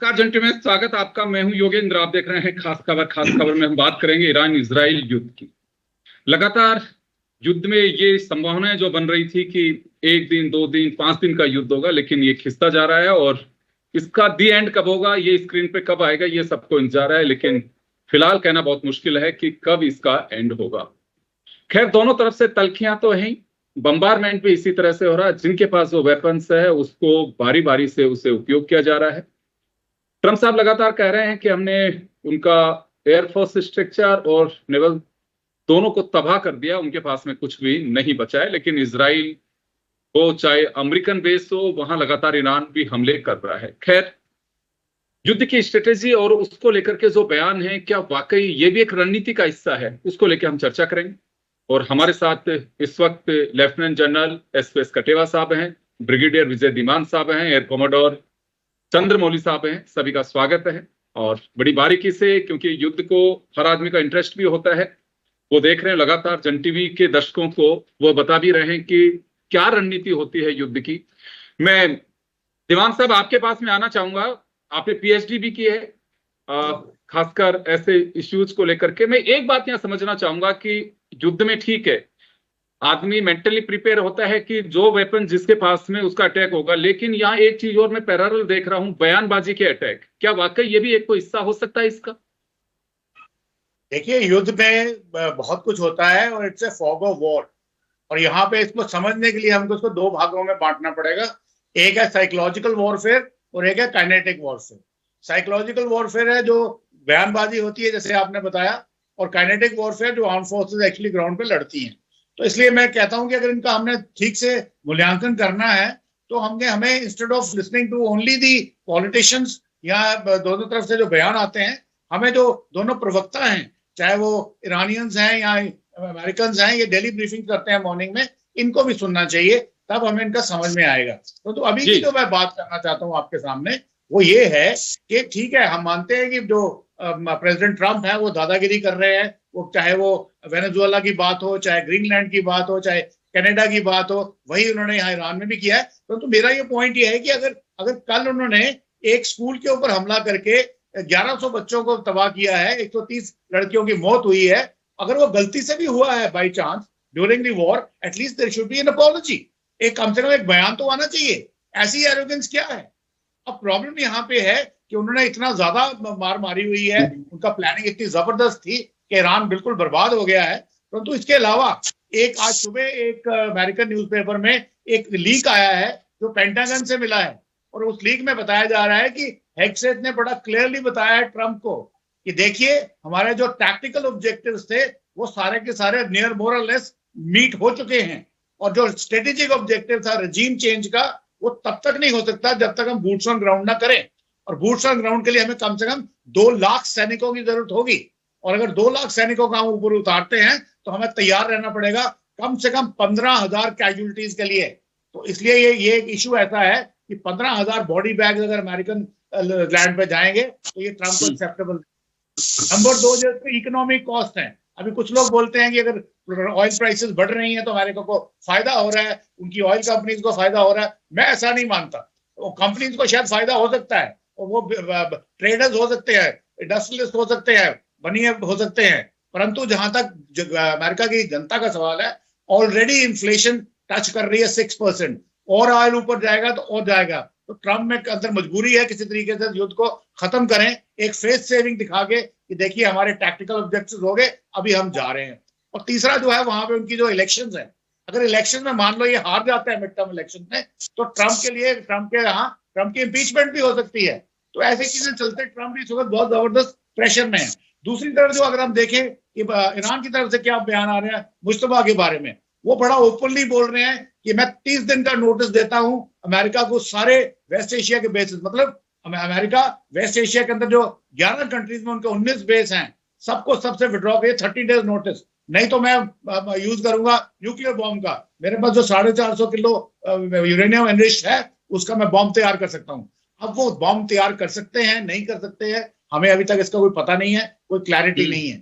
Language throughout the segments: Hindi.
नमस्कार जंटू में स्वागत आपका। मैं हूं योगेंद्र। आप देख रहे हैं खास खबर। खास खबर में हम बात करेंगे ईरान इजराइल युद्ध की। लगातार युद्ध में ये संभावनाएं जो बन रही थी कि 1 दिन 2 दिन 5 दिन का युद्ध होगा, लेकिन ये खिंचता जा रहा है और इसका दी एंड कब होगा, ये स्क्रीन पे कब आएगा, ये सबको इंतजार है। लेकिन फिलहाल कहना बहुत मुश्किल है कि कब इसका एंड होगा। खैर, दोनों तरफ से तल्खियां तो हैं। बम्बारमेंट भी इसी तरह से हो रहा है। जिनके पास जो वेपन्स है उसको बारी बारी से उसे उपयोग किया जा रहा है। ट्रम्प साहब लगातार कह रहे हैं कि हमने उनका एयरफोर्स स्ट्रक्चर और नेवल दोनों को तबाह कर दिया, उनके पास में कुछ भी नहीं बचा है। लेकिन इजराइल हो चाहे अमेरिकन बेस हो, वहां लगातार ईरान भी हमले कर रहा है। खैर, युद्ध की स्ट्रेटेजी और उसको लेकर के जो बयान है, क्या वाकई ये भी एक रणनीति का हिस्सा है, उसको लेकर हम चर्चा करेंगे। और हमारे साथ इस वक्त लेफ्टिनेंट जनरल एस कटेवा साहब हैं, ब्रिगेडियर विजय धीमान साहब हैं, एयर कॉमोडोर चंद्रमौली साहब हैं। सभी का स्वागत है। और बड़ी बारीकी से, क्योंकि युद्ध को हर आदमी का इंटरेस्ट भी होता है, वो देख रहे हैं लगातार। जन टीवी के दर्शकों को वो बता भी रहे हैं कि क्या रणनीति होती है युद्ध की। मैं दीवान साहब आपके पास में आना चाहूंगा। आपने पीएचडी भी की है खासकर ऐसे इश्यूज को लेकर के। मैं एक बात यहाँ समझना चाहूंगा कि युद्ध में ठीक है, आदमी मेंटली प्रिपेयर होता है कि जो वेपन जिसके पास में उसका अटैक होगा, लेकिन यहाँ एक चीज और मैं पैरेलल देख रहा हूं, बयानबाजी के अटैक। क्या वाकई ये भी एक कोई हिस्सा हो सकता है इसका? देखिए, युद्ध में बहुत कुछ होता है और it's a fog of war. और यहाँ पे इसको समझने के लिए हमको इसको दो भागों में बांटना पड़ेगा। एक है साइकोलॉजिकल वॉरफेयर और एक है काइनेटिक वॉरफेयर। साइकोलॉजिकल वॉरफेयर है जो बयानबाजी होती है, जैसे आपने बताया, और काइनेटिक वॉरफेयर जो आर्म फोर्सेस एक्चुअली ग्राउंड पे लड़ती हैं। तो इसलिए मैं कहता हूं कि अगर इनका हमने ठीक से मूल्यांकन करना है तो हमें instead of listening to only the politicians या दोनों तरफ से जो बयान आते हैं, हमें जो दोनों प्रवक्ता हैं, चाहे वो ईरानियंस हैं या अमेरिकन हैं, ये डेली ब्रीफिंग करते हैं मॉर्निंग में, इनको भी सुनना चाहिए, तब हमें इनका समझ में आएगा। तो अभी की जो मैं बात करना चाहता हूँ आपके सामने, वो ये है कि ठीक है, हम मानते हैं कि जो प्रेसिडेंट ट्रंप है वो दादागिरी कर रहे हैं। वो चाहे वो वेनेजुएला की बात हो, चाहे ग्रीनलैंड की बात हो, चाहे कनाडा की बात हो, वही उन्होंने यहाँ ईरान में भी किया है। तो मेरा ये पॉइंट ये है कि अगर कल उन्होंने एक स्कूल के ऊपर हमला करके 1100 बच्चों को तबाह किया है, 130 लड़कियों की मौत हुई है, अगर वो गलती से भी हुआ है by chance during the war, at least there should be an apology. एक कम से कम एक बयान तो आना चाहिए। ऐसी एरोगेंस क्या है? अब प्रॉब्लम यहाँ पे है कि उन्होंने इतना ज्यादा मार मारी हुई है, उनका प्लानिंग इतनी जबरदस्त थी कि ईरान बिल्कुल बर्बाद हो गया है। परंतु इसके अलावा आज सुबह एक अमेरिकन न्यूज़पेपर में एक लीक आया है जो पेंटागन से मिला है, और उस लीक में बताया जा रहा है कि हेग्सेथ ने बड़ा क्लियरली बताया है ट्रंप को कि देखिए, हमारे जो टैक्टिकल ऑब्जेक्टिव्स थे वो सारे के सारे नियर मोर और लेस मीट हो चुके हैं, और जो स्ट्रेटेजिक ऑब्जेक्टिव था रजीम चेंज का, वो तब तक नहीं हो सकता जब तक हम बूट्स ऑन ग्राउंड ना करें। और बूट्स ऑन ग्राउंड के लिए हमें कम से कम 2 लाख सैनिकों की जरूरत होगी, और अगर 2 लाख सैनिकों का हम ऊपर उतारते हैं तो हमें तैयार रहना पड़ेगा कम से कम 15,000 कैजुअलिटीज के लिए। तो इसलिए ये एक इशू ऐसा है कि 15,000 बॉडी बैग अगर अमेरिकन लैंड पे जाएंगे तो ये ट्रंप को एक्सेप्टेबल। नंबर 2 जो इकोनॉमिक कॉस्ट है। अभी कुछ लोग बोलते हैं कि अगर ऑयल प्राइसेस बढ़ रही हैं तो अमेरिका को फायदा हो रहा है, उनकी ऑयल कंपनीज को फायदा हो रहा है। मैं ऐसा नहीं मानता। वो कंपनीज को शायद फायदा हो सकता है, और वो ट्रेडर्स हो सकते हैं, इंडस्ट्रियलिस्ट हो सकते हैं, बनिए हो सकते हैं, परंतु जहां तक अमेरिका की जनता का सवाल है, ऑलरेडी इन्फ्लेशन टच कर रही है 6%, और ऑयल ऊपर जाएगा तो और जाएगा। तो ट्रंप में अंदर मजबूरी है किसी तरीके से युद्ध को खत्म करें, एक फेस सेविंग दिखा के कि देखिए हमारे टैक्टिकल ऑब्जेक्टिव्स हो गए, अभी हम जा रहे हैं। और तीसरा जो है, वहां पे उनकी जो इलेक्शंस है, अगर इलेक्शन में मान लो ये हार जाता है मिड टर्म इलेक्शन में, तो ट्रंप की इम्पीचमेंट भी हो सकती है। तो ऐसी चीजें चलते ट्रंप इस वक्त बहुत जबरदस्त प्रेशर में है। दूसरी तरफ जो अगर हम देखें कि ईरान की तरफ से क्या बयान आ रहे हैं मुश्तबा के बारे में, वो बड़ा ओपनली बोल रहे हैं कि मैं 30 दिन का नोटिस देता हूं अमेरिका को, सारे वेस्ट एशिया के बेसिस, मतलब अमेरिका वेस्ट एशिया के अंदर जो 11 कंट्रीज में उनके 19 बेस हैं, सबको सबसे विड्रॉ करिए 30 डेज नोटिस, नहीं तो मैं यूज करूंगा न्यूक्लियर बॉम्ब का। मेरे पास जो 450 किलो यूरेनियम एनरिच्ड है, उसका मैं बॉम्ब तैयार कर सकता हूं। अब वो बॉम्ब तैयार कर सकते हैं, नहीं कर सकते हैं, हमें अभी तक इसका कोई पता नहीं है, कोई क्लैरिटी नहीं है।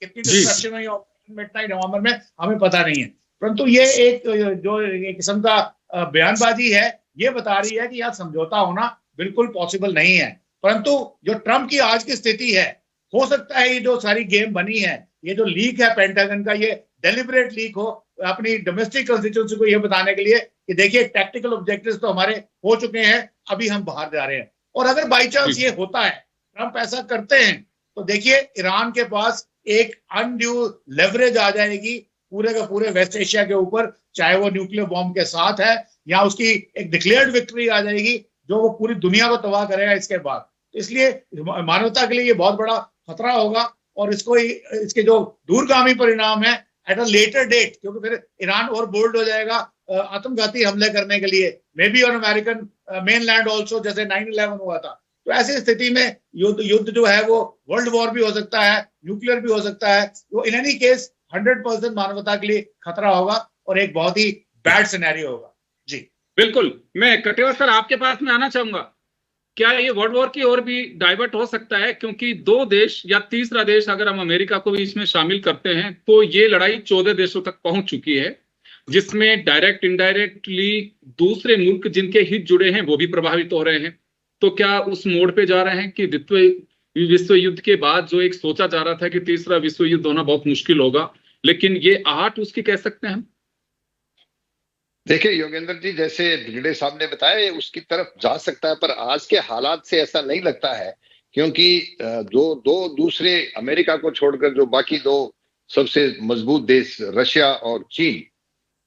कितनी डिस्ट्रक्शन हुई ऑपरेशन मिडनाइट नवंबर में, हमें पता नहीं है। परंतु ये एक जो एक किस्म का बयानबाजी है, ये बता रही है कि यार समझौता होना बिल्कुल पॉसिबल नहीं है। परंतु जो ट्रंप की आज की स्थिति है, हो सकता है ये जो सारी गेम बनी है, ये जो लीक है पेंटागन का, ये डेलिबरेट लीक हो अपनी डोमेस्टिक कंस्टिट्यूंसी को ये बताने के लिए कि देखिए टैक्टिकल ऑब्जेक्टिव्स तो हमारे हो चुके हैं, अभी हम बाहर जा रहे हैं। और अगर बाई चांस ये होता है, ट्रंप ऐसा करते हैं, तो देखिए ईरान के पास एक अनड्यू लेवरेज आ जाएगी पूरे के पूरे वेस्ट एशिया के ऊपर, चाहे वो न्यूक्लियर बॉम्ब के साथ है या उसकी एक डिक्लेयर्ड विक्ट्री आ जाएगी जो वो पूरी दुनिया को तबाह करेगा इसके बाद। इसलिए मानवता के लिए ये बहुत बड़ा खतरा होगा और इसके जो दूरगामी परिणाम है एट अ लेटर डेट, क्योंकि फिर ईरान और बोल्ड हो जाएगा आत्मघाती हमले करने के लिए, may be on American main land also, जैसे 9/11 हुआ था। तो ऐसी स्थिति में युद्ध जो है वो वर्ल्ड वॉर भी हो सकता है, न्यूक्लियर भी हो सकता है। तो इन एनी केस 100% मानवता के लिए खतरा होगा और एक बहुत ही बैड सिनेरियो होगा। जी बिल्कुल। मैं कटेवर सर आपके पास में आना चाहूंगा, क्या ये वर्ल्ड वॉर की ओर भी डाइवर्ट हो सकता है? क्योंकि दो देश या तीसरा देश, अगर हम अमेरिका को भी इसमें शामिल करते हैं, तो ये लड़ाई 14 देशों तक पहुंच चुकी है, जिसमें डायरेक्ट इनडायरेक्टली दूसरे मुल्क जिनके हित जुड़े हैं वो भी प्रभावित हो रहे हैं। तो क्या उस मोड़ पे जा रहे हैं कि द्वितीय विश्व युद्ध के बाद जो एक सोचा जा रहा था कि तीसरा विश्व युद्ध होना बहुत मुश्किल होगा, लेकिन ये आहट उसकी कह सकते हैं हम? देखिए योगेंद्र जी, जैसे भिगड़े साहब ने बताया ये उसकी तरफ जा सकता है, पर आज के हालात से ऐसा नहीं लगता है, क्योंकि जो दो दूसरे अमेरिका को छोड़कर जो बाकी दो सबसे मजबूत देश रशिया और चीन,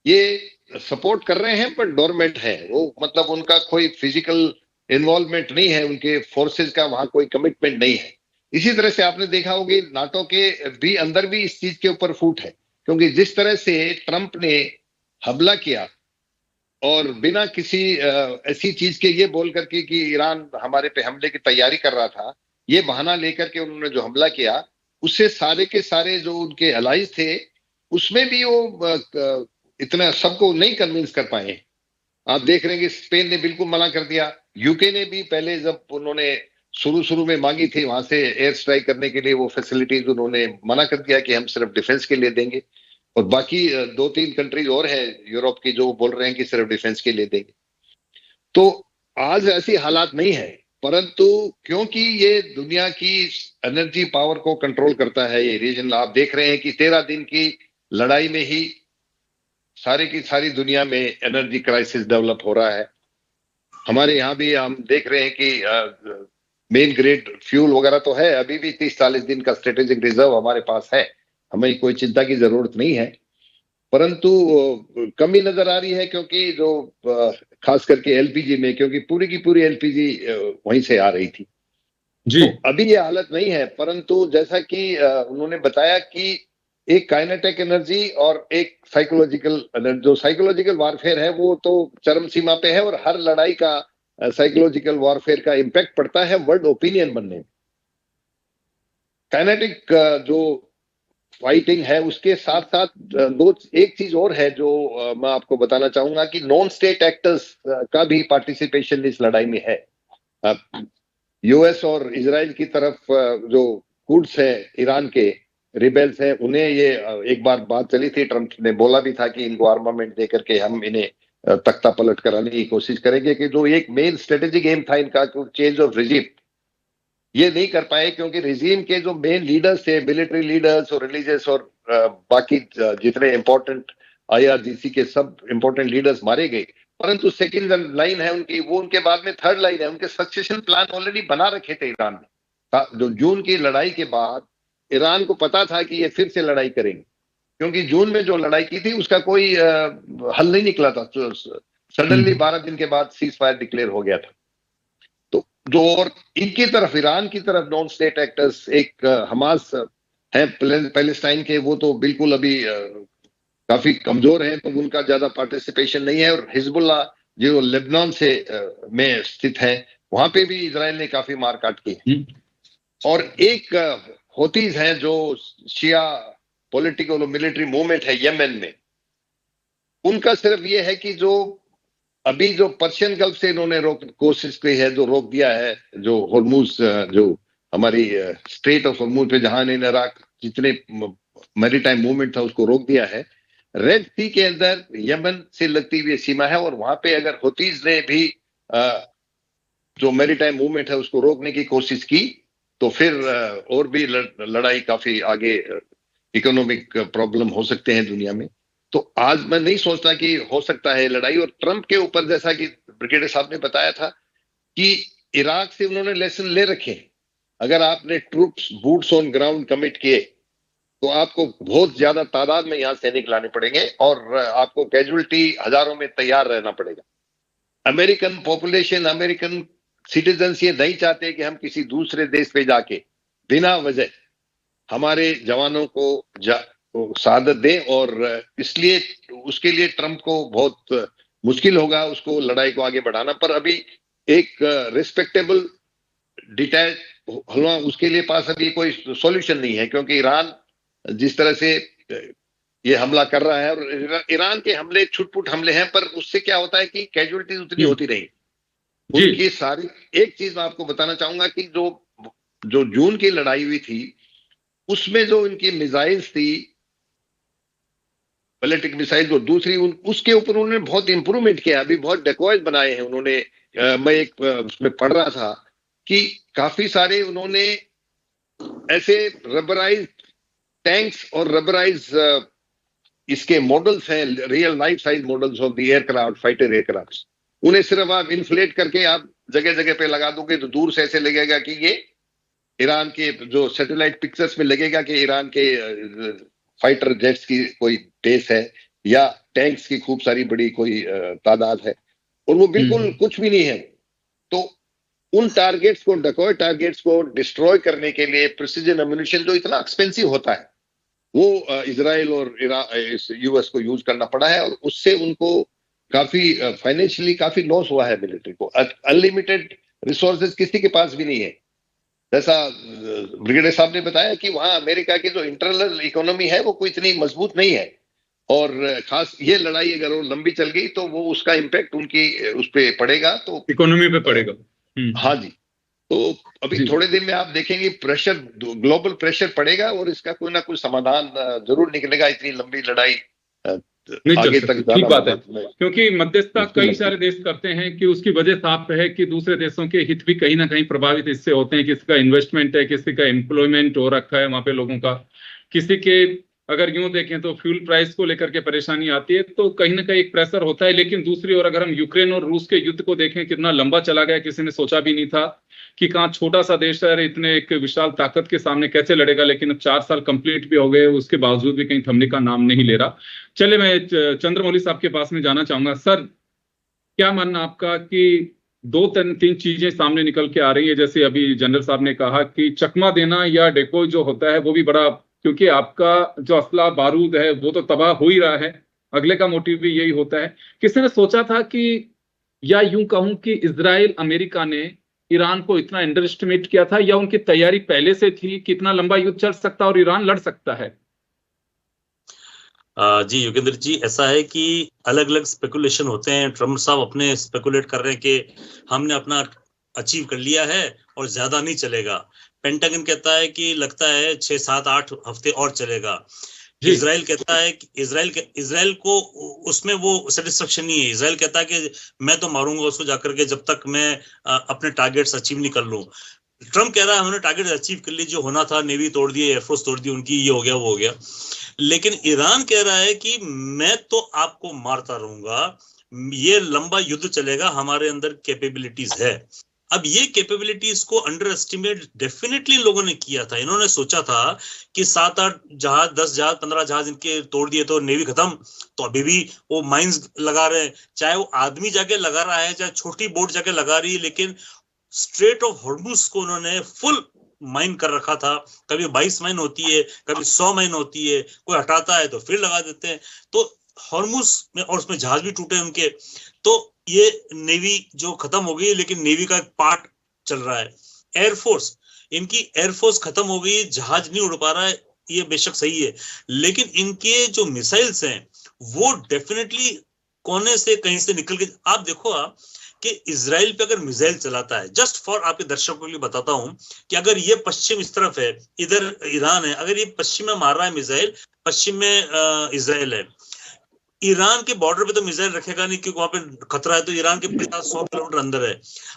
ये सपोर्ट कर रहे हैं पर डोरमेंट है वो, मतलब उनका कोई फिजिकल इन्वॉल्वमेंट नहीं है, उनके फोर्सेस का वहां कोई कमिटमेंट नहीं है। इसी तरह से आपने देखा होगा नाटो के भी अंदर भी इस चीज के ऊपर फूट है, क्योंकि जिस तरह से ट्रंप ने हमला किया और बिना किसी ऐसी चीज के ये बोल करके कि ईरान हमारे पे हमले की तैयारी कर रहा था, ये बहाना लेकर के उन्होंने जो हमला किया, उससे सारे के सारे जो उनके अलाइज थे उसमें भी वो इतना सबको नहीं कन्विंस कर पाए। आप देख रहे हैं कि स्पेन ने बिल्कुल मना कर दिया, यूके ने भी पहले जब उन्होंने शुरू में मांगी थी वहां से एयर स्ट्राइक करने के लिए वो फैसिलिटीज, उन्होंने मना कर दिया कि हम सिर्फ डिफेंस के लिए देंगे, और बाकी 2-3 कंट्रीज और है यूरोप की जो बोल रहे हैं कि सिर्फ डिफेंस के लिए देंगे। तो आज ऐसी हालात नहीं है, परंतु क्योंकि ये दुनिया की एनर्जी पावर को कंट्रोल करता है ये रीजन, आप देख रहे हैं कि 13 दिन की लड़ाई में ही सारी की सारी दुनिया में एनर्जी क्राइसिस डेवलप हो रहा है। हमारे यहाँ भी हम देख रहे हैं कि मेन ग्रेड फ्यूल वगैरह तो है, अभी भी 30-40 दिन का स्ट्रेटेजिक रिजर्व हमारे पास है, हमें कोई चिंता की जरूरत नहीं है, परंतु कमी नजर आ रही है क्योंकि जो खास करके एलपीजी में, क्योंकि पूरी की पूरी एलपीजी वहीं से आ रही थी जी। तो अभी ये हालत नहीं है, परंतु जैसा कि उन्होंने बताया कि एक काइनेटिक एनर्जी और एक साइकोलॉजिकल एनर्जी, जो साइकोलॉजिकल वॉरफेयर है वो तो चरम सीमा पे है, और हर लड़ाई का साइकोलॉजिकल वॉरफेयर का इम्पैक्ट पड़ता है वर्ल्ड ओपिनियन बनने में। काइनेटिक जो फाइटिंग है उसके साथ साथ एक चीज और है जो मैं आपको बताना चाहूंगा कि नॉन स्टेट एक्टर्स का भी पार्टिसिपेशन इस लड़ाई में है। यूएस और इजराइल की तरफ जो कुर्ड्स है, ईरान के रिबेल्स हैं, उन्हें ये एक बार बात चली थी, ट्रंप ने बोला भी था कि इनको आर्मामेंट देकर के हम इन्हें तख्ता पलट कराने की कोशिश करेंगे, कि जो एक मेन स्ट्रेटेजिक एम था इनका चेंज ऑफ रिजीम, ये नहीं कर पाए क्योंकि रिजीम के जो मेन लीडर्स थे, मिलिट्री लीडर्स और रिलीजियस और बाकी जितने इंपॉर्टेंट आईआरजीसी के सब इंपॉर्टेंट लीडर्स मारे गए, परंतु सेकंड लाइन है उनकी, वो उनके बाद में थर्ड लाइन है, उनके सक्सेशन प्लान ऑलरेडी बना रखे थे ईरान ने। जो जून की लड़ाई के बाद ईरान को पता था कि ये फिर से लड़ाई करेंगे, क्योंकि जून में जो लड़ाई की थी उसका कोई हल नहीं निकला था, सडनली 12 दिन के बाद सीज फायर डिक्लेयर हो गया था। तो जो और इनकी तरफ, ईरान की तरफ नॉन स्टेट एक्टर्स, एक हमास है पैलेस्टाइन के, वो तो बिल्कुल अभी काफी कमजोर हैं, तो उनका ज्यादा पार्टिसिपेशन नहीं है, और हिजबुल्लाह जो लेबनान से में स्थित है, वहां पे भी इजराइल ने काफी मारकाट की। और एक होतीज हैं जो शिया पॉलिटिकल और मिलिट्री मूवमेंट है यमन में, उनका सिर्फ ये है कि जो अभी जो पर्शियन गल्फ से इन्होंने कोशिश की है, जो रोक दिया है, जो हॉर्मुज, जो हमारी स्ट्रेट ऑफ हॉर्मुज पे जहां इन इराक जितने मैरीटाइम मूवमेंट था उसको रोक दिया है, रेड सी के अंदर यमन से लगती हुई सीमा है, और वहां पे अगर होतीज ने भी जो मैरीटाइम मूवमेंट है उसको रोकने की कोशिश की तो फिर और भी लड़ाई काफी आगे, इकोनॉमिक प्रॉब्लम हो सकते हैं दुनिया में। तो आज मैं नहीं सोचता कि हो सकता है लड़ाई। और ट्रंप के ऊपर जैसा कि ब्रिगेडियर साहब ने बताया था कि इराक से उन्होंने लेसन ले रखे हैं। अगर आपने troops boots on ground commit किए तो आपको बहुत ज्यादा तादाद में यहां सैनिक लाने पड़ेंगे और आपको कैजुअलिटी हजारों में तैयार रहना पड़ेगा। अमेरिकन पॉपुलेशन, अमेरिकन सिटीजन्स ये नहीं चाहते कि हम किसी दूसरे देश पे जाके बिना वजह हमारे जवानों को शहादत दें, और इसलिए उसके लिए ट्रंप को बहुत मुश्किल होगा उसको लड़ाई को आगे बढ़ाना। पर अभी एक रिस्पेक्टेबल डिटैच हलवा उसके लिए पास अभी कोई सॉल्यूशन नहीं है, क्योंकि ईरान जिस तरह से ये हमला कर रहा है, और ईरान के हमले छुटपुट हमले हैं, पर उससे क्या होता है कि कैजुअलिटीज उतनी होती नहीं उनकी सारी। एक चीज मैं आपको बताना चाहूंगा कि जो जून की लड़ाई हुई थी उसमें जो इनकी मिसाइल्स थी, बैलिस्टिक मिसाइल, जो दूसरी उसके ऊपर उन्होंने बहुत इंप्रूवमेंट किया। अभी बहुत डेकॉयज बनाए हैं उन्होंने। मैं एक उसमें पढ़ रहा था कि काफी सारे उन्होंने ऐसे रबराइज टैंक्स और रबराइज इसके मॉडल्स हैं, real life size models of the aircraft, fighter aircraft. उन्हें सिर्फ आप इन्फ्लेट करके आप जगह जगह पे लगा दोगे तो दूर से ऐसे लगेगा कि ये ईरान के जो सैटेलाइट पिक्चर्स में लगेगा कि ईरान के फाइटर जेट्स की कोई बेस है या टैंक्स की खूब सारी बड़ी कोई तादाद है, और वो बिल्कुल कुछ भी नहीं है। तो उन टारगेट्स को, डकॉय टारगेट्स को डिस्ट्रॉय करने के लिए प्रिसीजन एम्यूनिशन जो इतना एक्सपेंसिव होता है वो इजराइल और यूएस को यूज करना पड़ा है, और उससे उनको काफी फाइनेंशियली काफी लॉस हुआ है मिलिट्री को। अनलिमिटेड रिसोर्सेज किसी के पास भी नहीं है। जैसा ब्रिगेडियर साहब ने बताया कि वहां अमेरिका की जो इंटरनल इकोनॉमी है वो कोई इतनी मजबूत नहीं है, और खास ये लड़ाई अगर वो लंबी चल गई तो वो उसका इम्पैक्ट उनकी उस पर पड़ेगा, तो इकोनॉमी पे पड़ेगा। हाँ जी। तो अभी थोड़े दिन में आप देखेंगे प्रेशर, ग्लोबल प्रेशर पड़ेगा और इसका कोई ना कोई समाधान जरूर निकलेगा। इतनी लंबी लड़ाई आगे तक जाना, ठीक बात है, क्योंकि मध्यस्थता कई सारे देश करते हैं कि उसकी वजह साफ है कि दूसरे देशों के हित भी कहीं ना कहीं प्रभावित इससे होते हैं। किसी का इन्वेस्टमेंट है, किसी का एम्प्लॉयमेंट हो रखा है वहां पे लोगों का, किसी के अगर यूं देखें तो फ्यूल प्राइस को लेकर के परेशानी आती है, तो कहीं ना कहीं एक प्रेशर होता है। लेकिन दूसरी ओर अगर हम यूक्रेन और रूस के युद्ध को देखें, कितना लंबा चला गया, किसी ने सोचा भी नहीं था कि कहाँ छोटा सा देश है इतने एक विशाल ताकत के सामने कैसे लड़ेगा। लेकिन अब 4 साल कंप्लीट भी हो गए, उसके बावजूद भी कहीं थमने का नाम नहीं ले रहा। चले, मैं चंद्रमौली साहब के पास में जाना चाहूंगा। सर, क्या मानना आपका कि 2-3 चीजें सामने निकल के आ रही है, जैसे अभी जनरल साहब ने कहा कि चकमा देना या डेकोय जो होता है वो भी बड़ा, क्योंकि आपका जो असला बारूद है वो तो तबाह हो ही रहा है, अगले का मोटिव भी यही होता है। किसी ने सोचा था कि, या यूं कहूं कि इजराइल अमेरिका ने ईरान को इतना अंडर एस्टिमेट किया था, या उनकी तैयारी पहले से थी कि इतना लंबा युद्ध चल सकता और ईरान लड़ सकता है? जी योगेंद्र जी, ऐसा है कि अलग अलग स्पेकुलेशन होते हैं। ट्रम्प साहब अपने स्पेकुलेट कर रहे हैं कि हमने अपना अचीव कर लिया है और ज्यादा नहीं चलेगा। पेंटागन कहता है कि लगता है 6-7-8 हफ्ते और चलेगा। इजराइल कहता है कि इजराइल को उसमें वो सेटिस्फेक्शन नहीं है। इजराइल कहता है कि मैं तो मारूंगा उसको जाकर के जब तक मैं अपने टारगेट्स अचीव नहीं कर लूं। ट्रम्प कह रहा है हमने टारगेट अचीव कर ली, जो होना था नेवी तोड़ दी, एयरफोर्स तोड़ दी उनकी, ये हो गया वो हो गया। लेकिन ईरान कह रहा है कि मैं तो आपको मारता रहूंगा, ये लंबा युद्ध चलेगा, हमारे अंदर कैपेबिलिटीज है। अब ये कैपेबिलिटीज को अंडर एस्टिमेट डेफिनेटली लोगों ने किया था। इन्होंने सोचा था कि 7-8 जहाज, 10 जहाज, 15 जहाज इनके तोड़ दिए तो नेवी खत्म। तो अभी भी वो माइंस लगा रहे हैं, चाहे वो आदमी जाके लगा रहा है चाहे छोटी बोट जाके लगा रही है, लेकिन स्ट्रेट ऑफ हॉर्मुज को उन्होंने फुल माइन कर रखा था। कभी 22 माइन होती है, कभी 100 माइन होती है, कोई हटाता है तो फिर लगा देते हैं। तो हॉर्मुज में, और उसमें जहाज भी टूटे उनके। तो ये नेवी जो खत्म हो गई, लेकिन नेवी का एक पार्ट चल रहा है। एयरफोर्स, इनकी एयरफोर्स खत्म हो गई, जहाज नहीं उड़ पा रहा है, ये बेशक सही है। लेकिन इनके जो मिसाइल्स हैं वो डेफिनेटली कोने से कहीं से निकल के, आप देखो आप कि इजराइल पे अगर मिसाइल चलाता है, जस्ट फॉर आपके दर्शकों के लिए बताता हूं कि अगर ये पश्चिम इस तरफ है, इधर ईरान है, अगर ये पश्चिम में मार रहा है मिसाइल, पश्चिम में इजराइल है, ईरान के बॉर्डर पे तो मिसाइल रखेगा नहीं, क्योंकि वहां पे खतरा है, तो ईरान के 50-100 किलोमीटर अंदर है।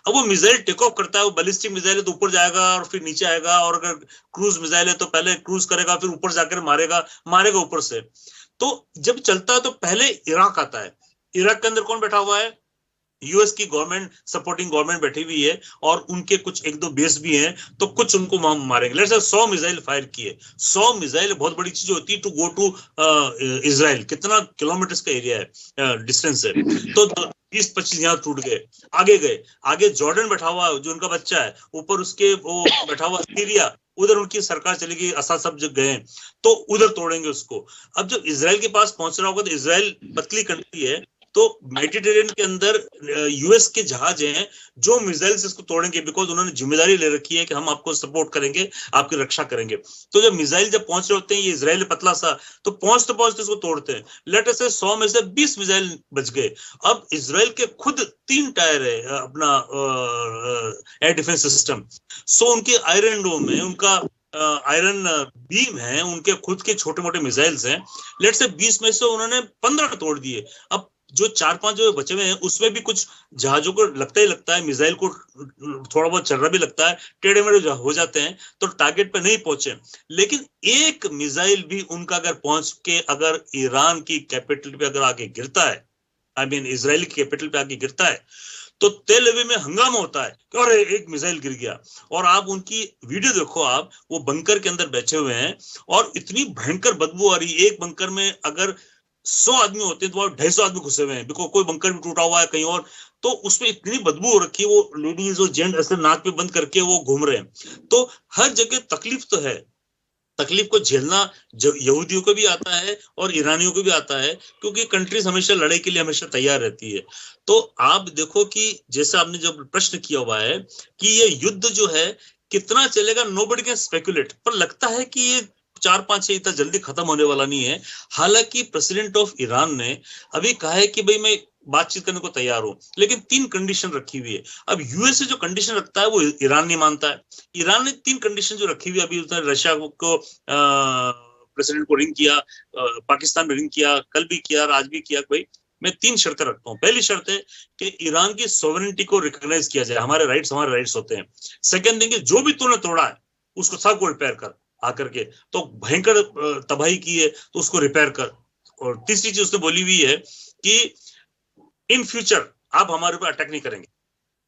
अब वो मिसाइल टेक ऑफ करता है, वो बैलिस्टिक मिसाइल है तो ऊपर जाएगा और फिर नीचे आएगा, और अगर क्रूज मिसाइल है तो पहले क्रूज करेगा, फिर ऊपर जाकर मारेगा ऊपर से। तो जब चलता है तो पहले इराक आता है। इराक के अंदर कौन बैठा हुआ है? यूएस की गवर्नमेंट, सपोर्टिंग गवर्नमेंट बैठी हुई है, और उनके कुछ 1-2 बेस भी हैं, तो कुछ उनको मारेंगे। लेट्स से 100 मिसाइल फायर किए। 100 मिसाइल बहुत बड़ी चीज होती है टू गो टू इजराइल। कितना किलोमीटर का एरिया है, डिस्टेंस है, तो 20-25 यहाँ टूट गए। आगे गए, आगे जॉर्डन बैठा हुआ जो उनका बच्चा है, ऊपर उसके वो बैठा हुआ सीरिया, उधर उनकी सरकार चली गई, असद सब जग गए, तो उधर तोड़ेंगे उसको। अब जब इजराइल के पास पहुंच रहा होगा, तो इजराइल पतली कंट्री है, तो मेडिटेरेनियन के अंदर यूएस के जहाज हैं जो मिसाइल से इसको तोड़ेंगे, बिकॉज उन्होंने जिम्मेदारी ले रखी है कि हम आपको सपोर्ट करेंगे, आपकी रक्षा करेंगे। तो जब मिसाइल जब पहुंच रहे होते हैं, ये इजराइल पतला सा, तो पहुंचते इसको तोड़ते हैं। लेट अस से 100 में से 20 मिसाइल बच गए। अब इजराइल के खुद 3 टायर है अपना एयर डिफेंस सिस्टम, सो उनके आयरन डोम है, उनका आयरन बीम है, उनके खुद के छोटे मोटे मिसाइल्स हैं। लेट से 20 में से उन्होंने 15 तोड़ दिए। अब जो 4-5 जो बचे हुए हैं, उसमें भी कुछ जहाजों को लगता ही लगता है, मिसाइल को थोड़ा बहुत चर्रा भी लगता है, टेढ़े मेढ़े हो जाते हैं, तो टारगेट पे नहीं पहुंचे। लेकिन एक मिसाइल भी उनका अगर पहुंच के अगर ईरान की कैपिटल पे अगर आगे गिरता है, आई मीन इजराइल की कैपिटल पे आगे गिरता है, तो तेल अवीव में हंगामा होता है कि अरे एक मिसाइल गिर गया। और आप उनकी वीडियो देखो, आप वो बंकर के अंदर बैठे हुए हैं और इतनी भयंकर बदबू आ रही है। एक बंकर में अगर 100 आदमी होते हैं तो वहां 250 आदमी घुसे हुए हैं, बिकॉज कोई बंकर भी टूटा हुआ है कहीं और, तो उसमें इतनी बदबू हो रखी है, वो लेडीज और जेंट ऐसे नाक पे बंद करके वो घूम रहे हैं। तो हर जगह तकलीफ तो है, तकलीफ को झेलना यहूदियों को भी आता है और ईरानियों को भी आता है, क्योंकि कंट्रीज हमेशा लड़ाई के लिए हमेशा तैयार रहती है। तो आप देखो कि जैसे आपने जो प्रश्न किया हुआ है कि ये युद्ध जो है कितना चलेगा, नोबडी कैन स्पेकुलेट, पर लगता है कि ये 4-5 इतना जल्दी खत्म होने वाला नहीं है। हालांकि प्रेसिडेंट ऑफ ईरान ने अभी कहा है कि भाई मैं बातचीत करने को तैयार हूं, लेकिन 3 कंडीशन रखी हुई है। अब यूएसए जो कंडीशन रखता है वो ईरान नहीं मानता है। ईरान ने 3 कंडीशन जो रखी हुई है, अभी उसने रशिया को प्रेसिडेंट को रिंग किया, पाकिस्तान में रिंग किया, कल भी किया, आज भी किया। भाई मैं 3 शर्तें रखता हूँ। पहली शर्त है कि ईरान की सॉवरेनिटी को रिकॉग्नाइज किया जाए, हमारे राइट्स होते हैं। सेकंड थिंग, जो भी तूने तोड़ा है उसको सब को रिपेयर कर आकर के, तो भयंकर तबाही की है तो उसको रिपेयर कर। और तीसरी चीज उसने बोली हुई है कि इन फ्यूचर आप हमारे ऊपर अटैक नहीं करेंगे।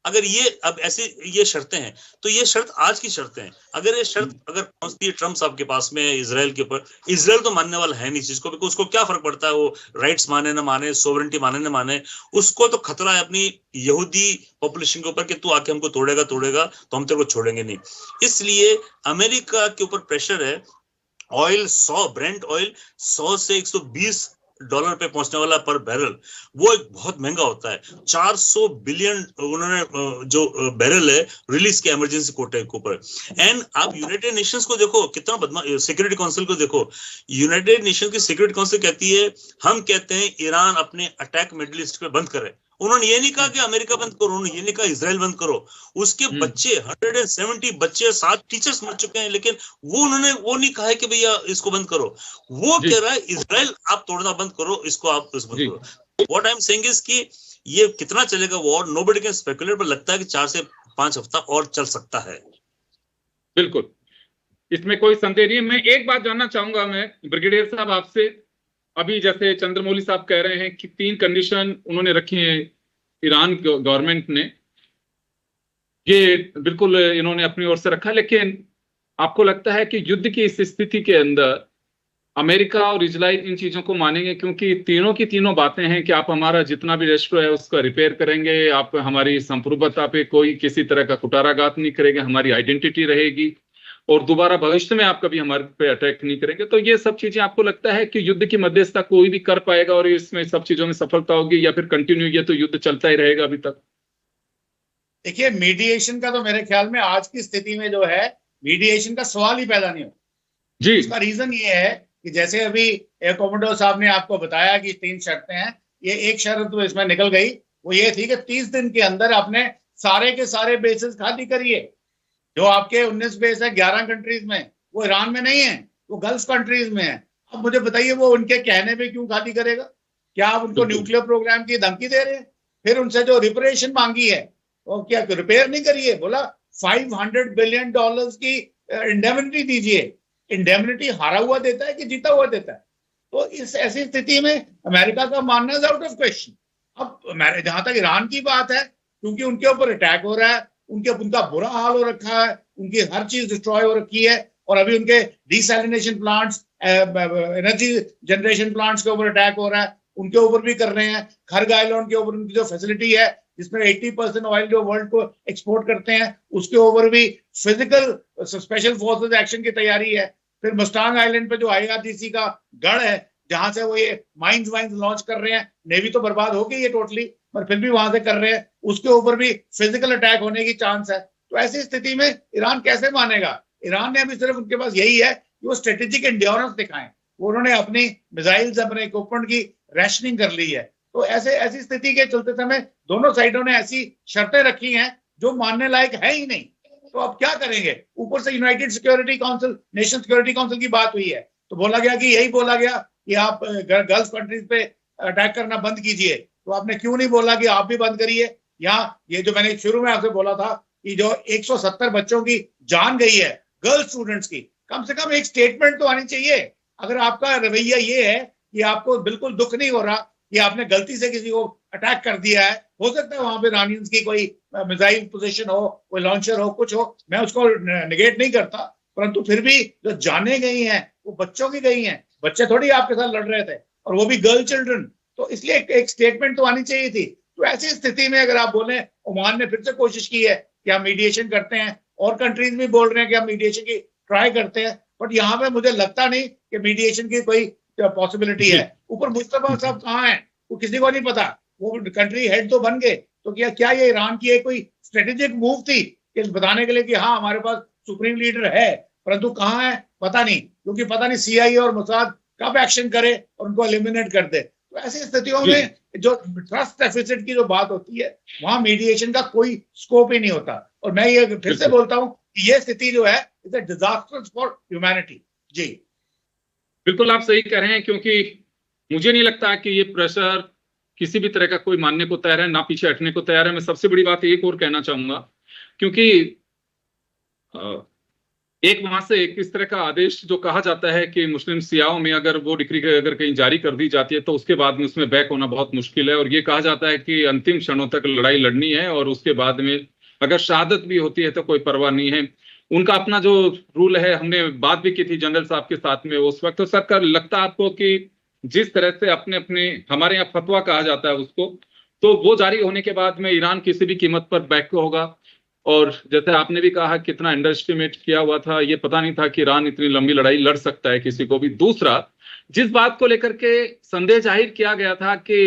अगर ये अब ऐसे ये शर्तें हैं, तो ये शर्त आज की शर्तें हैं। अगर ये शर्त अगर पहुंचती है ट्रम्प साहब के पास में इजराइल के ऊपर, इजराइल तो मानने वाला है नहीं चीज को, उसको क्या फर्क पड़ता है वो राइट्स माने ना माने, सोवरेंटी माने ना माने, उसको तो खतरा है अपनी यहूदी पॉपुलेशन के ऊपर कि तू आके हमको तोड़ेगा तो हम तेरे को छोड़ेंगे नहीं। इसलिए अमेरिका के ऊपर प्रेशर है। ऑयल 100 ब्रेंट ऑयल 100 से $120 पे पहुंचने वाला पर बैरल, वो एक बहुत महंगा होता है। 400 बिलियन उन्होंने जो बैरल है रिलीज किया इमरजेंसी कोटे के ऊपर। एंड आप यूनाइटेड नेशंस को देखो, कितना बदमाश, सिक्योरिटी काउंसिल को देखो, यूनाइटेड नेशन की सिक्योरिटी काउंसिल कहती है हम कहते हैं ईरान अपने अटैक मिडिल ईस्ट पे बंद करे। उन्होंने ये नहीं कहा कि अमेरिका बंद करो, उन्होंने ये नहीं कहा इजराइल बंद करो। उसके बच्चे 170 बच्चे, 7 टीचर्स मर चुके हैं, लेकिन उन्होंने वो नहीं कहा है कि भैया इसको बंद करो। वो कह रहा है इजराइल आप तोड़ना बंद करो, इसको आप बंद करो। What I am saying is कि ये कितना चलेगा वॉर, नोबडी कैन स्पेकुलेट, पर लगता है कि 4 से 5 हफ्ता और चल सकता है। बिल्कुल, इसमें कोई संदेह नहीं है। मैं एक बात जानना चाहूंगा मैं ब्रिगेडियर साहब आपसे, अभी जैसे चंद्रमौली साहब कह रहे हैं कि 3 कंडीशन उन्होंने रखी हैं ईरान गवर्नमेंट ने, ये बिल्कुल इन्होंने अपनी ओर से रखा, लेकिन आपको लगता है कि युद्ध की इस स्थिति के अंदर अमेरिका और इजराइल इन चीजों को मानेंगे? क्योंकि तीनों की तीनों बातें हैं कि आप हमारा जितना भी रेस्ट्रो है उसका रिपेयर करेंगे, आप हमारी संप्रभुता पे कोई किसी तरह का कुटाराघात नहीं करेंगे, हमारी आइडेंटिटी रहेगी, और दोबारा भविष्य में आप कभी हमारे पे अटैक नहीं करेंगे। तो ये सब चीजें आपको लगता है कि युद्ध की मध्यस्थता कोई भी कर पाएगा और इसमें सब चीजों में सफलता होगी, या फिर कंटिन्यू ये तो युद्ध चलता ही रहेगा अभी तक? देखिए, मीडिएशन का तो मेरे ख्याल में आज की स्थिति में जो है मीडिएशन का सवाल ही पैदा नहीं हो जी। इसका रीजन ये है कि जैसे अभी कोमोडोर साहब ने आपको बताया कि 3 शर्तें हैं, ये एक शर्त तो इसमें निकल गई, वो ये थी कि 30 दिन के अंदर आपने सारे के सारे बेसिस खाली करिए। जो आपके 19 बेस है 11 कंट्रीज में, वो ईरान में नहीं है, वो गल्फ कंट्रीज में है। अब मुझे बताइए वो उनके कहने पे क्यों खाली करेगा? क्या आप उनको न्यूक्लियर प्रोग्राम की धमकी दे रहे हैं? फिर उनसे जो रिपेरेशन मांगी है वो क्या रिपेयर नहीं करिए? बोला $500 बिलियन की इंडेमनिटी दीजिए। इंडेमनिटी हारा हुआ देता है कि जीता हुआ देता है? तो इस ऐसी स्थिति में अमेरिका का मानना इज आउट ऑफ क्वेश्चन। अब जहां तक ईरान की बात है, क्योंकि उनके ऊपर अटैक हो रहा है, उनका बुरा हाल हो रखा है, उनकी हर चीज डिस्ट्रॉय हो रखी है, और अभी उनके desalination plants, energy generation plants के ऊपर अटैक हो रहा है, उनके ऊपर भी कर रहे हैं। खरग आइलैंड के ऊपर उनकी जो फैसिलिटी है जिसमें 80% ऑयल जो वर्ल्ड को एक्सपोर्ट करते हैं, उसके ऊपर भी फिजिकल स्पेशल फोर्सेस एक्शन की तैयारी है। फिर मस्टांग आइलैंड पे जो IRGC का गढ़ है, जहां से वो ये माइंस लॉन्च कर रहे हैं, नेवी तो बर्बाद हो गई है टोटली, पर फिर भी वहां से कर रहे हैं, उसके ऊपर भी फिजिकल अटैक होने की चांस है। तो ऐसी स्थिति में ईरान कैसे मानेगा? ईरान ने अभी सिर्फ उनके पास यही है कि वो स्ट्रेटेजिक एंड्योरेंस दिखाएं। उन्होंने अपनी मिसाइल्स, अपने इक्विपमेंट की रैशनिंग कर ली है। तो ऐसी स्थिति के चलते समय दोनों साइडों ने ऐसी शर्तें रखी हैं जो मानने लायक है ही नहीं। तो अब क्या करेंगे? ऊपर से United security council, nation security council की बात हुई है, तो बोला गया कि आप गल्फ कंट्रीज पे अटैक करना बंद कीजिए। तो आपने क्यों नहीं बोला कि आप भी बंद करिए? या ये जो मैंने शुरू में आपसे बोला था कि जो 170 बच्चों की जान गई है, गर्ल स्टूडेंट्स की, कम से कम एक स्टेटमेंट तो आनी चाहिए। अगर आपका रवैया ये है कि आपको बिल्कुल दुख नहीं हो रहा कि आपने गलती से किसी को अटैक कर दिया है, हो सकता है वहां पे इरानियंस की कोई मिसाइल पोजीशन हो, कोई लॉन्चर हो, कुछ हो, मैं उसको निगेट नहीं करता, परंतु फिर भी जो जाने गई हैं वो बच्चों की गई हैं। बच्चे थोड़ी आपके साथ लड़ रहे थे, और वो भी गर्ल चिल्ड्रन। तो इसलिए एक स्टेटमेंट तो आनी चाहिए थी। तो ऐसी स्थिति में अगर आप बोले, ओमान ने फिर से कोशिश की है कि हम मीडिएशन करते हैं, और कंट्रीज भी बोल रहे हैं कि हम मीडिएशन की ट्राई करते हैं, बट यहाँ पे मुझे लगता नहीं कि मीडिएशन की कोई पॉसिबिलिटी है। ऊपर मुस्तफा साहब कहाँ हैं वो किसी को नहीं पता। वो कंट्री हेड तो बन गए, तो क्या ये ईरान की एक कोई स्ट्रेटेजिक मूव थी कि बताने के लिए कि हाँ हमारे पास सुप्रीम लीडर है, परंतु कहाँ है पता नहीं, क्योंकि पता नहीं CIA और मोसाद कब एक्शन करे और उनको एलिमिनेट कर दे। तो ऐसी स्थितियों में जो ट्रस्ट डेफिसिट की जो बात होती है, वहां मीडिएशन का कोई स्कोप ही नहीं होता। और मैं ये फिर से बोलता हूँ कि ये स्थिति जो है it's a disaster for humanity. जी बिल्कुल आप सही कह रहे हैं, क्योंकि मुझे नहीं लगता कि ये प्रेशर किसी भी तरह का कोई मानने को तैयार है, ना पीछे हटने को तैयार है। मैं सबसे बड़ी बात एक और कहना चाहूंगा, क्योंकि एक वहां से एक इस तरह का आदेश जो कहा जाता है कि मुस्लिम सियाओं में अगर वो डिक्री अगर कहीं जारी कर दी जाती है तो उसके बाद में उसमें बैक होना बहुत मुश्किल है, और ये कहा जाता है कि अंतिम क्षणों तक लड़ाई लड़नी है, और उसके बाद में अगर शहादत भी होती है तो कोई परवाह नहीं है। उनका अपना जो रूल है, हमने बात भी की थी जनरल साहब के साथ में उस वक्त। तो सर लगता है आपको कि जिस तरह से अपने अपने हमारे यहाँ फतवा कहा जाता है उसको, तो वो जारी होने के बाद में ईरान किसी भी कीमत पर बैक होगा। और जैसे आपने भी कहा कितना अंडर एस्टिमेट किया हुआ था, ये पता नहीं था कि ईरान इतनी लंबी लड़ाई लड़ सकता है किसी को भी। दूसरा, जिस बात को लेकर के संदेह जाहिर किया गया था कि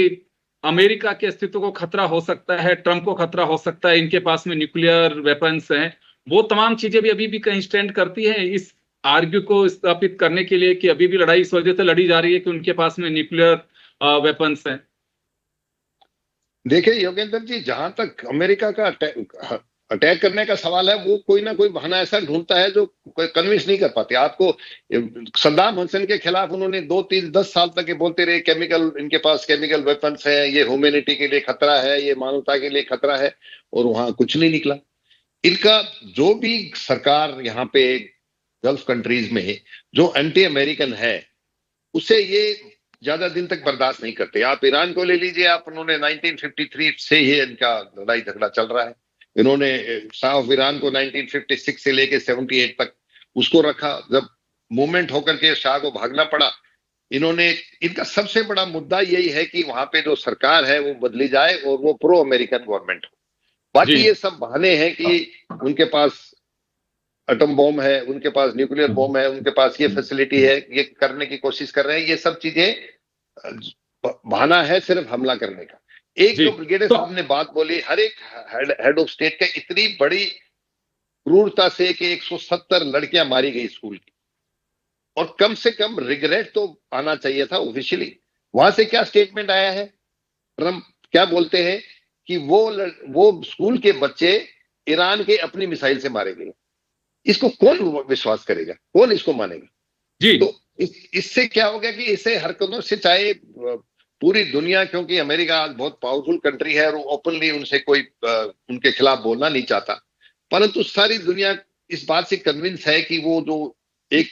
अमेरिका के अस्तित्व को खतरा हो सकता है, ट्रंप को खतरा हो सकता है, इनके पास में न्यूक्लियर वेपन्स हैं, वो तमाम चीजें भी अभी भी कहीं स्टैंड करती हैं इस आर्ग्यू को स्थापित करने के लिए कि अभी भी लड़ाई इस वजह से लड़ी जा रही है कि उनके पास में न्यूक्लियर वेपन्स हैं। देखिए योगेंद्र जी, जहां तक अमेरिका का अटैक करने का सवाल है, वो कोई ना कोई बहाना ऐसा ढूंढता है जो कोई कन्विंस नहीं कर पाते आपको। सद्दाम हुसैन के खिलाफ उन्होंने 2-3-10 साल तक ये बोलते रहे इनके पास केमिकल वेपन्स है, ये ह्यूमैनिटी के लिए खतरा है, ये मानवता के लिए खतरा है, और वहां कुछ नहीं निकला। इनका जो भी सरकार यहाँ पे गल्फ कंट्रीज में जो एंटी अमेरिकन है, उसे ये ज्यादा दिन तक बर्दाश्त नहीं करते। आप ईरान को ले लीजिए, आप उन्होंने 1953 से ही इनका लड़ाई झगड़ा चल रहा है। इन्होंने शाह ऑफ ईरान को 1956 से लेके 78 तक उसको रखा। जब मूवमेंट होकर के शाह को भागना पड़ा, इनका सबसे बड़ा मुद्दा यही है कि वहां पे जो सरकार है वो बदली जाए और वो प्रो अमेरिकन गवर्नमेंट हो। बाकी ये सब बहाने हैं कि उनके पास एटम बॉम्ब है, उनके पास न्यूक्लियर बॉम्ब है, उनके पास ये फैसिलिटी है, ये करने की कोशिश कर रहे हैं। ये सब चीजें बहाना है सिर्फ हमला करने का। एक जो ब्रिगेडियर साहब ने बात बोली, हर एक हेड ऑफ स्टेट का इतनी बड़ी क्रूरता से कि 170 लड़कियां मारी गई स्कूल की, और कम से कम रिग्रेट तो आना चाहिए था ऑफिशियली। वहां से क्या स्टेटमेंट आया है? ट्रंप क्या बोलते हैं कि वो स्कूल के बच्चे ईरान के अपनी मिसाइल से मारे गए। इसको कौन विश्वास करेगा, कौन इसको मानेगा जी? तो इससे क्या हो गया कि इसे हरकतों से, चाहे पूरी दुनिया, क्योंकि अमेरिका आज बहुत पावरफुल कंट्री है और ओपनली उनसे कोई उनके खिलाफ बोलना नहीं चाहता, परंतु सारी दुनिया इस बात से कन्विंस है कि वो जो एक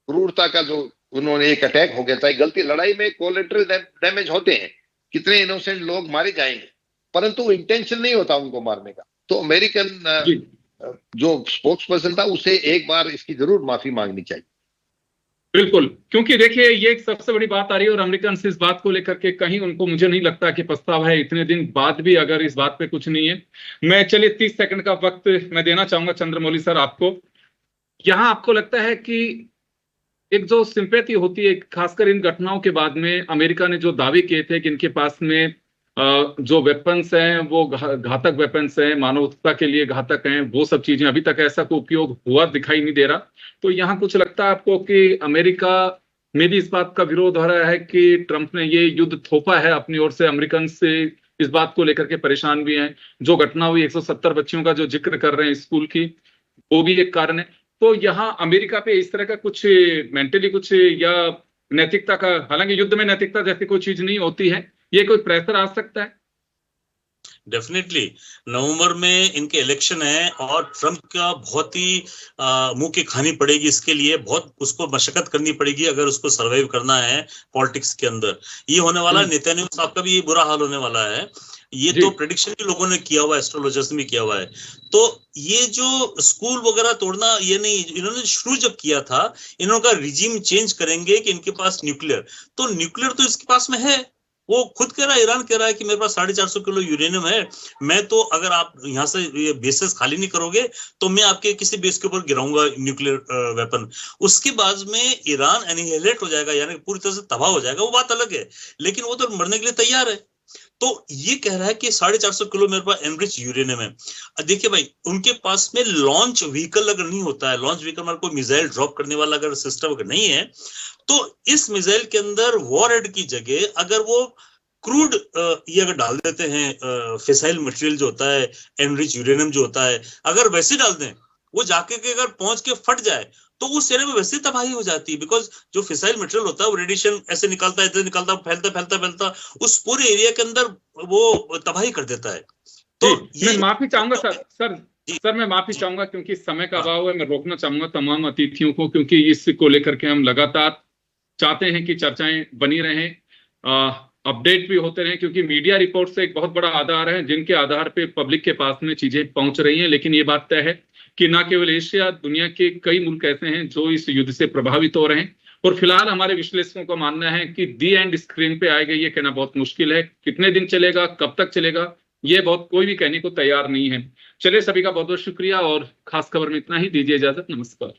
क्रूरता का जो उन्होंने एक अटैक हो गया था, गलती, लड़ाई में कोलेटरल डैमेज होते हैं, कितने इनोसेंट लोग मारे जाएंगे, परंतु इंटेंशन नहीं होता उनको मारने का। तो अमेरिकन जो स्पोक्स पर्सन था उसे एक बार इसकी जरूर माफी मांगनी चाहिए। बिल्कुल, क्योंकि देखिए ये एक सबसे बड़ी बात आ रही है और अमेरिकन से इस बात को लेकर के कहीं उनको, मुझे नहीं लगता कि पछतावा है इतने दिन बाद भी अगर इस बात पे कुछ नहीं है। मैं चलिए 30 सेकंड का वक्त मैं देना चाहूंगा चंद्रमौली सर आपको। यहाँ आपको लगता है कि एक जो सिंपैथी होती है खासकर इन घटनाओं के बाद में, अमेरिका ने जो दावे किए थे कि इनके पास में जो वेपन्स हैं वो घातक वेपन्स हैं, मानवता के लिए घातक हैं, वो सब चीजें, अभी तक ऐसा कोई उपयोग हुआ दिखाई नहीं दे रहा। तो यहाँ कुछ लगता है आपको कि अमेरिका में भी इस बात का विरोध हो रहा है कि ट्रंप ने ये युद्ध थोपा है अपनी ओर से, अमेरिकन से इस बात को लेकर के परेशान भी हैं। जो घटना हुई 170 बच्चियों का जो जिक्र कर रहे हैं स्कूल की, वो भी एक कारण है। तो यहाँ अमेरिका पे इस तरह का कुछ मेंटली कुछ या नैतिकता का, हालांकि युद्ध में नैतिकता जैसी कोई चीज नहीं होती है, ये कोई प्रेशर आ सकता है? डेफिनेटली नवंबर में इनके इलेक्शन है और ट्रंप का बहुत ही मुंह की खानी पड़ेगी इसके लिए, बहुत उसको मशक्कत करनी पड़ेगी अगर उसको सरवाइव करना है पॉलिटिक्स के अंदर। ये होने वाला, नेतन्याहू साहब का भी ये बुरा हाल होने वाला है। ये तो प्रेडिक्शन भी लोगों ने किया हुआ है, एस्ट्रोलॉजर्स ने भी किया हुआ है। तो ये जो स्कूल वगैरह तोड़ना, ये नहीं, इन्होंने शुरू जब किया था, इन्होंने रिजीम चेंज करेंगे कि इनके पास न्यूक्लियर, तो न्यूक्लियर तो इसके पास में है। वो खुद कह रहा है, ईरान कह रहा है कि मेरे पास 450 किलो यूरेनियम है, मैं तो, अगर आप यहाँ से ये बेसेस खाली नहीं करोगे तो मैं आपके किसी बेस के ऊपर गिराऊंगा न्यूक्लियर वेपन। उसके बाद में ईरान एनिहिलेट हो जाएगा, यानी पूरी तरह से तबाह हो जाएगा, वो बात अलग है, लेकिन वो तो मरने के लिए तैयार है। तो ये कह रहा है कि 450 किलो मेरे पास एनरिच यूरेनियम है। देखिए भाई, उनके पास में लॉन्च व्हीकल अगर नहीं होता है, लॉन्च व्हीकल मतलब कोई मिसाइल ड्रॉप करने वाला अगर सिस्टम अगर नहीं है, तो इस मिसाइल के अंदर वॉरहेड की जगह अगर वो क्रूड ये अगर डाल देते हैं, फिसाइल मटेरियल जो होता है, एनरिच यूरेनियम जो होता है, अगर वैसे डाल दें, वो जाके के अगर पहुंच के फट जाए तो उस एरिया में वैसे तबाही हो जाती है। बिकॉज जो फिसाइल मटेरियल होता है वो रेडिएशन ऐसे निकलता है, इधर निकलता, फैलता फैलता फैलता उस पूरे एरिया के अंदर वो तबाही कर देता है। तो मैं माफी चाहूंगा सर मैं माफी चाहूंगा क्योंकि समय का अभाव है। मैं रोकना चाहूंगा तमाम अतिथियों को, क्योंकि इसको लेकर के हम लगातार चाहते हैं कि चर्चाएं बनी रहें, अपडेट भी होते रहें, क्योंकि मीडिया रिपोर्ट से एक बहुत बड़ा आधार है जिनके आधार पे पब्लिक के पास में चीजें पहुंच रही हैं। लेकिन ये बात तय है कि ना केवल एशिया, दुनिया के कई मुल्क ऐसे हैं जो इस युद्ध से प्रभावित हो रहे हैं। और फिलहाल हमारे विश्लेषकों का मानना है कि दी एंड स्क्रीन पे आएगा, ये कहना बहुत मुश्किल है। कितने दिन चलेगा, कब तक चलेगा, ये बहुत कोई भी कहने को तैयार नहीं है। चलिए, सभी का बहुत बहुत शुक्रिया और खास खबर में इतना ही। दीजिए इजाजत, नमस्कार।